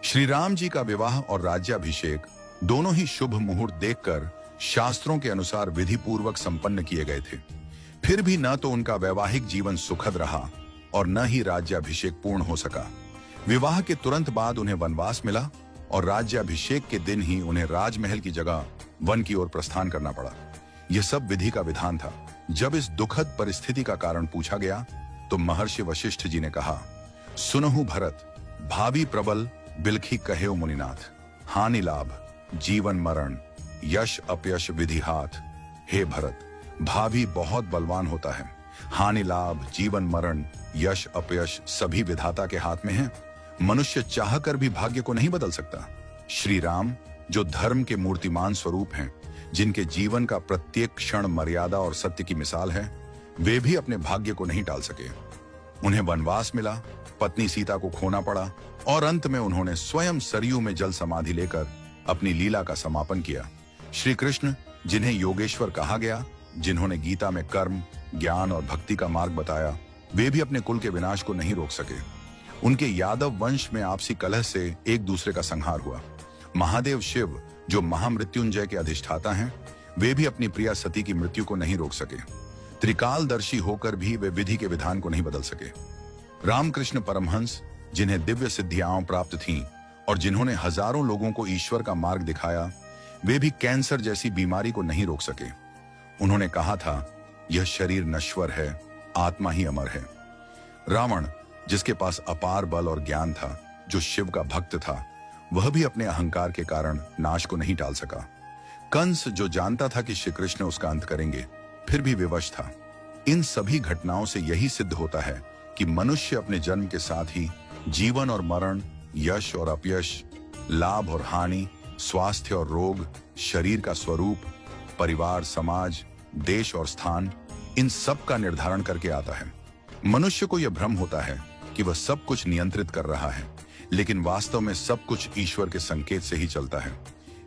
श्री राम जी का विवाह और राज्याभिषेक दोनों ही शुभ मुहूर्त देखकर शास्त्रों के अनुसार विधि पूर्वक संपन्न किए गए थे। फिर भी न तो उनका वैवाहिक जीवन सुखद रहा और न ही राज्याभिषेक पूर्ण हो सका। विवाह के तुरंत बाद उन्हें वनवास मिला और राज्याभिषेक के दिन ही उन्हें राजमहल की जगह वन की ओर प्रस्थान करना पड़ा। यह सब विधि का विधान था। जब इस दुखद परिस्थिति का कारण पूछा गया तो महर्षि वशिष्ठ जी ने कहा, सुनहु भरत, भावी प्रबल बिलखी कहे मुनिनाथ, हानि लाभ जीवन मरण यश अपयश विधि हाथ। हे भरत, भावी बहुत बलवान होता है, हानि लाभ जीवन मरण यश अपयश सभी विधाता के हाथ में है। मनुष्य चाहकर भी भाग्य को नहीं बदल सकता। श्री राम जो धर्म के मूर्तिमान स्वरूप हैं, जिनके जीवन का प्रत्येक क्षण मर्यादा और सत्य की मिसाल है, वे भी अपने भाग्य को नहीं टाल सके। उन्हें वनवास मिला, पत्नी सीता को खोना पड़ा और अंत में उन्होंने स्वयं सरयू में जल समाधि लेकर अपनी लीला का समापन किया। श्री कृष्ण जिन्हें योगेश्वर कहा गया, जिन्होंने गीता में कर्म ज्ञान और भक्ति का मार्ग बताया, वे भी अपने कुल के विनाश को नहीं रोक सके। उनके यादव वंश में आपसी कलह से एक दूसरे का संहार हुआ। महादेव शिव जो महामृत्युंजय के अधिष्ठाता हैं, वे भी अपनी प्रिया सती की मृत्यु को नहीं रोक सके। त्रिकालदर्शी होकर भी वे विधि के विधान को नहीं बदल सके। रामकृष्ण परमहंस जिन्हें दिव्य सिद्धियां प्राप्त थीं और जिन्होंने हजारों लोगों को ईश्वर का मार्ग दिखाया, वे भी कैंसर जैसी बीमारी को नहीं रोक सके। उन्होंने कहा था, यह शरीर नश्वर है, आत्मा ही अमर है। रावण जिसके पास अपार बल और ज्ञान था, जो शिव का भक्त था, वह भी अपने अहंकार के कारण नाश को नहीं टाल सका। कंस जो जानता था कि श्री कृष्ण उसका अंत करेंगे, फिर भी विवश था। इन सभी घटनाओं से यही सिद्ध होता है कि मनुष्य अपने जन्म के साथ ही जीवन और मरण, यश और अपयश, लाभ और हानि, स्वास्थ्य और रोग, शरीर का स्वरूप, परिवार, समाज, देश और स्थान, इन सब का निर्धारण करके आता है। मनुष्य को यह भ्रम होता है कि वह सब कुछ नियंत्रित कर रहा है, लेकिन वास्तव में सब कुछ ईश्वर के संकेत से ही चलता है।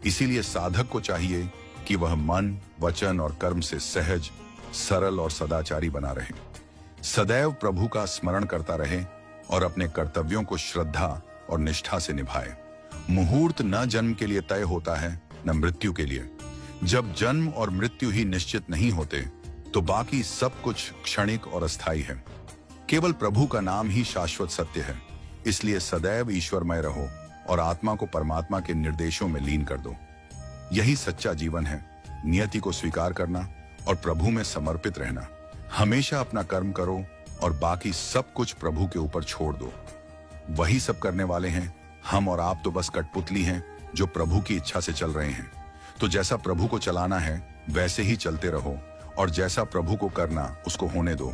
इसीलिए साधक को चाहिए कि वह मन, वचन और कर्म से सहज, सरल और सदाचारी बना रहे, सदैव प्रभु का स्मरण करता रहे और अपने कर्तव्यों को श्रद्धा और निष्ठा से निभाए। मुहूर्त न जन्म के लिए तय होता है, न मृत्यु के लिए। जब जन्म और मृत्यु ही निश्चित नहीं होते, तो बाकी सब कुछ क्षणिक और अस्थायी है। केवल प्रभु का नाम ही शाश्वत सत्य है। इसलिए सदैव ईश्वरमय रहो और आत्मा को परमात्मा के निर्देशों में लीन कर दो। यही सच्चा जीवन है। नियति को स्वीकार करना और प्रभु में समर्पित रहना। हमेशा अपना कर्म करो और बाकी सब कुछ प्रभु के ऊपर छोड़ दो। वही सब करने वाले हैं। हम और आप तो बस कठपुतली हैं जो प्रभु की इच्छा से चल रहे हैं। तो जैसा प्रभु को चलाना है वैसे ही चलते रहो और जैसा प्रभु को करना उसको होने दो।